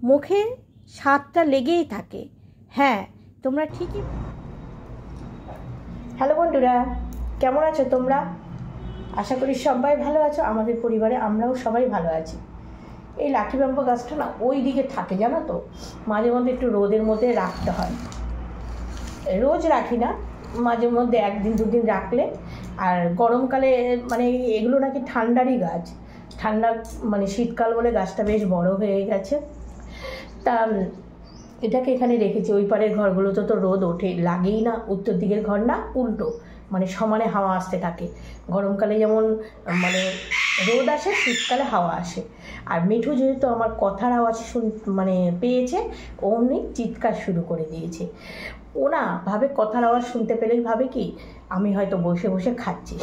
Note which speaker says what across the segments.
Speaker 1: মুখে স্বাদটা লেগেই থাকে। হ্যাঁ, তোমরা ঠিকই। হ্যালো বন্ধুরা, কেমন আছো তোমরা? আশা করি সবাই ভালো আছো। আমাদের পরিবারে আমরাও সবাই ভালো আছি। এই লাঠি বাম্বু গাছটা না ওই দিকে থাকে, জানো তো, মাঝে মধ্যে একটু রোদের মধ্যে রাখতে হয়। রোজ রাখি না, মাঝে মধ্যে একদিন দুদিন রাখলে। আর গরমকালে মানে এগুলো নাকি ঠান্ডারই গাছ, ঠান্ডা মানে শীতকাল বলে গাছটা বেশ বড় হয়ে গেছে। তা এটাকে এখানে রেখেছি। ওই পারের ঘরগুলোতে তো রোদ ওঠে, লাগেই না। উত্তর দিকের ঘর না, উল্টো, মানে সমানে হাওয়া আসতে থাকে। গরমকালে যেমন মানে রোদ আসে, শীতকালে হাওয়া আসে। আর মিঠু যেহেতু আমার কথার আওয়াজ মানে পেয়েছে, অমনি চিৎকার শুরু করে দিয়েছে। ও না ভাবে কথার আওয়াজ শুনতে পেলেই ভাবে কি আমি হয়তো বসে বসে খাচ্ছি,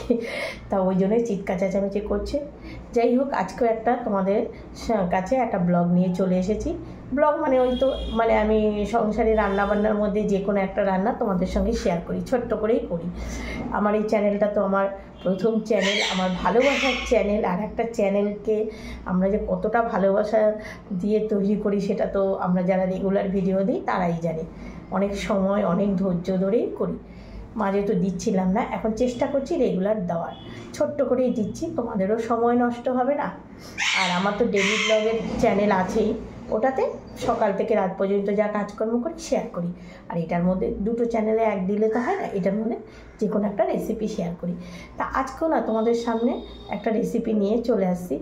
Speaker 1: তা ওই জন্যই চিৎকার চেঁচামেচি করছে। যাই হোক, আজকেও একটা তোমাদের কাছে একটা ব্লগ নিয়ে চলে এসেছি। ব্লগ মানে ওই তো মানে আমি সংসারে রান্নাবান্নার মধ্যে যে কোনো একটা রান্না তোমাদের সঙ্গে শেয়ার করি, ছোট্ট করেই করি। আমার এই চ্যানেলটা তো আমার প্রথম চ্যানেল, আমার ভালোবাসার চ্যানেল। আর একটা চ্যানেলকে আমরা যে কতটা ভালোবাসা দিয়ে তৈরি করি সেটা তো আমরা যারা রেগুলার ভিডিও দিই তারাই জানি। অনেক সময় অনেক ধৈর্য ধরেই করি। মাঝে তো দিচ্ছিলাম না, এখন চেষ্টা করছি রেগুলার দেওয়ার। ছোট্ট করেই দিচ্ছি, তোমাদেরও সময় নষ্ট হবে না। আর আমার তো ডেলি ব্লগের চ্যানেল আছেই, ওটাতে সকাল থেকে রাত পর্যন্ত যা কাজকর্ম করি শেয়ার করি। আর এটার মধ্যে দুটো চ্যানেলে এক দিলে তো হয় না, এটার মধ্যে যে কোনো একটা রেসিপি শেয়ার করি। তা আজকেও না তোমাদের সামনে একটা রেসিপি নিয়ে চলে আসছি।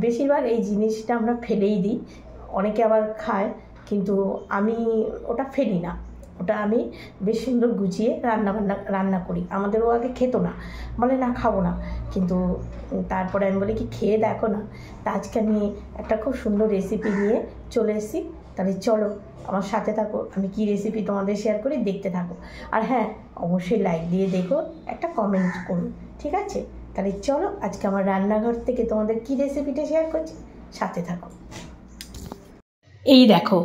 Speaker 1: বেশিরভাগ এই জিনিসটা আমরা ফেলেই দিই, অনেকে আবার খায়, কিন্তু আমি ওটা ফেলি না। ওটা আমি বেশ সুন্দর গুছিয়ে রান্না করি। আমাদেরও আগে খেত না, বলে না খাবো না, কিন্তু তারপরে আমি বলি কি খেয়ে দেখো না। তা আজকে আমি একটা খুব সুন্দর রেসিপি নিয়ে চলে এসেছি। তাহলে চলো আমার সাথে থাকো, আমি কি রেসিপি তোমাদের শেয়ার করি, দেখতে থাকো। আর হ্যাঁ, অবশ্যই লাইক দিয়ে দেখো, একটা কমেন্ট করো, ঠিক আছে? তাহলে চলো আজকে আমার রান্নাঘর থেকে তোমাদের কি রেসিপিটা শেয়ার করছি, সাথে থাকো। এই দেখো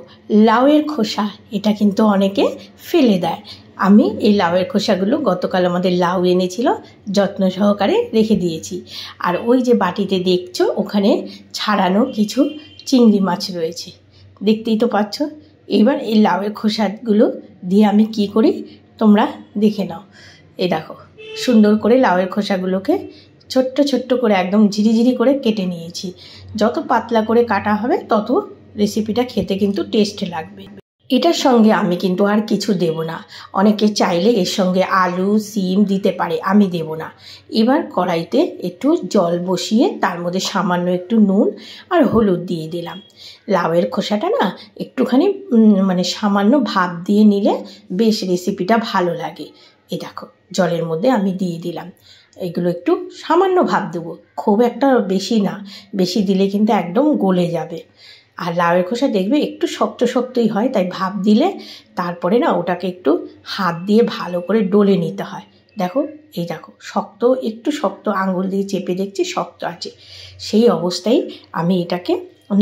Speaker 1: লাউয়ের খোসা, এটা কিন্তু অনেকে ফেলে দেয়। আমি এই লাউয়ের খোসাগুলো গতকাল আমাদের লাউ এনেছিল, যত্ন সহকারে রেখে দিয়েছি। আর ওই যে বাটিতে দেখছো ওখানে ছাড়ানো কিছু চিংড়ি মাছ রয়েছে, দেখতেই তো পাচ্ছ। এবার এই লাউয়ের খোসাগুলো দিয়ে আমি কি করি তোমরা দেখে নাও। এই দেখো সুন্দর করে লাউয়ের খোসাগুলোকে ছোট্ট ছোট্ট করে একদম ঝিরিঝিরি করে কেটে নিয়েছি। যত পাতলা করে কাটা হবে তত রেসিপিটা খেতে কিন্তু টেস্ট লাগবে। এটার সঙ্গে আমি কিন্তু আর কিছু দেব না। অনেকে চাইলে এর সঙ্গে আলু সিম দিতে পারে, আমি দেব না। এবার কড়াইতে একটু জল বসিয়ে তার মধ্যে সামান্য একটু নুন আর হলুদ দিয়ে দিলাম। লাউয়ের খোসাটা না একটুখানি মানে সামান্য ভাপ দিয়ে নিলে বেশ রেসিপিটা ভালো লাগে। এই দেখো জলের মধ্যে আমি দিয়ে দিলাম। এগুলো একটু সামান্য ভাপ দেবো, খুব একটা বেশি না, বেশি দিলে কিন্তু একদম গলে যাবে। আর লাউয়ের খোসা দেখবে একটু শক্ত শক্তই হয়, তাই ভাপ দিলে তারপরে না ওটাকে একটু হাত দিয়ে ভালো করে ডলে নিতে হয়। দেখো এই দেখো শক্ত, একটু শক্ত, আঙুল দিয়ে চেপে দেখছি শক্ত আছে। সেই অবস্থায় আমি এটাকে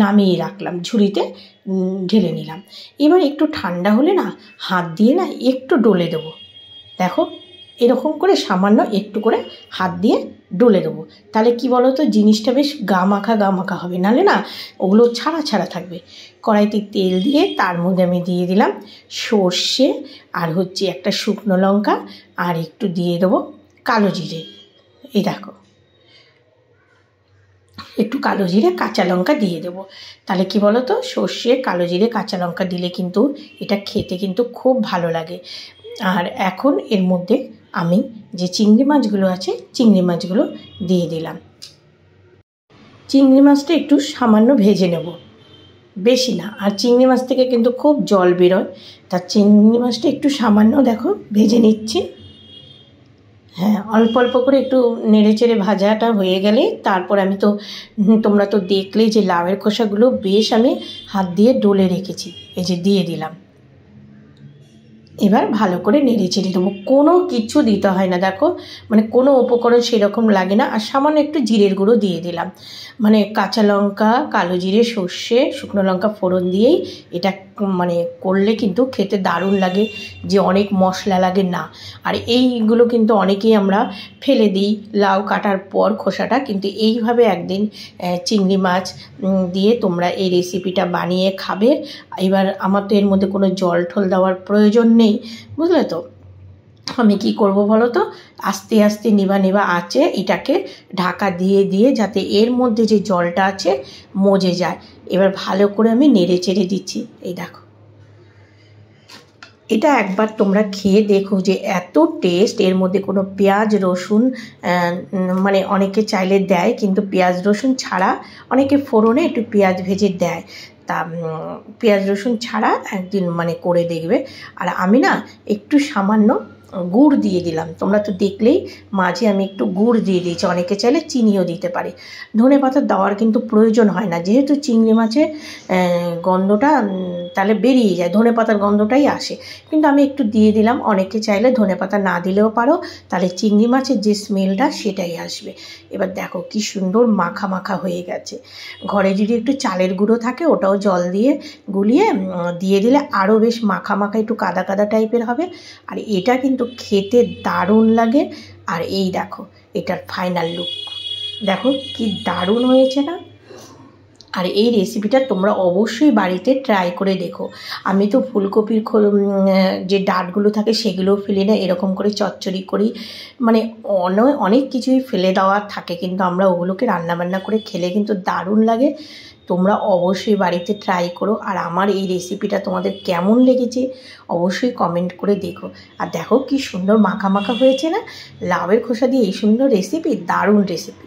Speaker 1: নামিয়ে রাখলাম, ঝুড়িতে ঢেলে নিলাম। এবার একটু ঠান্ডা হলে না হাত দিয়ে না একটু ডলে দেবো। দেখো এরকম করে সামান্য একটু করে হাত দিয়ে ডলে দেবো। তাহলে কি বলো তো, জিনিসটা বেশ গা মাখা হবে, নাহলে না ওগুলো ছাড়া ছাড়া থাকবে। কড়াইতে তেল দিয়ে তার মধ্যে আমি দিয়ে দিলাম সর্ষে, আর হচ্ছে একটা শুকনো লঙ্কা, আর একটু দিয়ে দেবো কালো জিরে। এই দেখো একটু কালো জিরে কাঁচা লঙ্কা দিয়ে দেবো। তাহলে কি বলো তো, সর্ষে কালো জিরে কাঁচা লঙ্কা দিলে কিন্তু এটা খেতে কিন্তু খুব ভালো লাগে। আর এখন এর মধ্যে আমি যে চিংড়ি মাছগুলো আছে চিংড়ি মাছগুলো দিয়ে দিলাম। চিংড়ি মাছটা একটু সামান্য ভেজে নেব, বেশি না। আর চিংড়ি মাছ থেকে কিন্তু খুব জল বেরোয়, তার চিংড়ি মাছটা একটু সামান্য দেখো ভেজে নিচ্ছি। হ্যাঁ, অল্প অল্প করে একটু নেড়ে চেড়ে ভাজাটা হয়ে গেলে তারপর আমি তো তোমরা তো দেখলেই যে লাউয়ের খোসাগুলো বেশ আমি হাত দিয়ে ডলে রেখেছি, এই যে দিয়ে দিলাম। এবার ভালো করে নেড়ে চেড়ে দেবো, কোনো কিছু দিতে হয় না, দেখো মানে কোনো উপকরণ সেরকম লাগে না। আর সামান্য একটু জিরের গুঁড়ো দিয়ে দিলাম, মানে কাঁচা লঙ্কা, কালো জিরে, সর্ষে, শুকনো লঙ্কা ফোড়ন দিয়েই এটা মানে করলে কিন্তু খেতে দারুণ লাগে, যে অনেক মশলা লাগে না। আর এইগুলো কিন্তু অনেকেই আমরা ফেলে দিই লাউ কাটার পর খোসাটা, কিন্তু এইভাবে একদিন চিংড়ি মাছ দিয়ে তোমরা এই রেসিপিটা বানিয়ে খাবে। এবার আমার তো এর মধ্যে কোনো জল ঠল দেওয়ার প্রয়োজন নেই, বুঝলে তো। আমি কি করব বলো তো, আস্তে আস্তে নেবা নেবা আঁচে এটাকে ঢাকা দিয়ে দিয়ে যাতে এর মধ্যে যে জলটা আছে মজে যায়। এবার ভালো করে আমি নেড়ে চেড়ে দিচ্ছি। এই দেখো, এটা একবার তোমরা খেয়ে দেখো যে এত টেস্ট। এর মধ্যে কোনো পেঁয়াজ রসুন মানে অনেকে চাইলে দেয়, কিন্তু পেঁয়াজ রসুন ছাড়া, অনেকে ফোড়নে একটু পেঁয়াজ ভেজে দেয়, তা পেঁয়াজ রসুন ছাড়া একদিন মানে করে দেখবে। আর আমি না একটু সামান্য গুড় দিয়ে দিলাম, তোমরা তো দেখলেই মাঝে আমি একটু গুড় দিয়ে দিয়েছি, অনেকে চাইলে চিনিও দিতে পারে। ধনে পাতা দেওয়ার কিন্তু প্রয়োজন হয় না, যেহেতু চিংড়ি মাছের গন্ধটা তাহলে বেরিয়ে যায়, ধনে পাতার গন্ধটাই আসে, কিন্তু আমি একটু দিয়ে দিলাম। অনেকে চাইলে ধনে পাতা না দিলেও পারো, তাহলে চিংড়ি মাছের যে স্মেলটা সেটাই আসবে। এবার দেখো কি সুন্দর মাখা মাখা হয়ে গেছে। ঘরে যদি একটু চালের গুঁড়ো থাকে ওটাও জল দিয়ে গুলিয়ে দিয়ে দিলে আরও বেশ মাখা মাখা একটু কাদা কাদা টাইপের হবে। আর এটা কিন্তু খেতে দারুণ লাগে। আর এই দেখো এটার ফাইনাল লুক, দেখো কি দারুণ হয়েছে না। আর এই রেসিপিটা তোমরা অবশ্যই বাড়িতে ট্রাই করে দেখো। আমি তো ফুলকপির যে ডাঁটগুলো থাকে সেগুলোও ফেলি না, এরকম করে চচ্চড়ি করি, মানে অনেক কিছুই ফেলে দেওয়া থাকে, কিন্তু আমরা ওগুলোকে রান্নাবান্না করে খেলে কিন্তু দারুণ লাগে। তোমরা অবশ্যই বাড়িতে ট্রাই করো। আর আমার এই রেসিপিটা তোমাদের কেমন লেগেছে অবশ্যই কমেন্ট করে দেখো। আর দেখো কি সুন্দর মাখা মাখা হয়েছে না, লাউয়ের খোসা দিয়ে এই সুন্দর রেসিপি, দারুণ রেসিপি।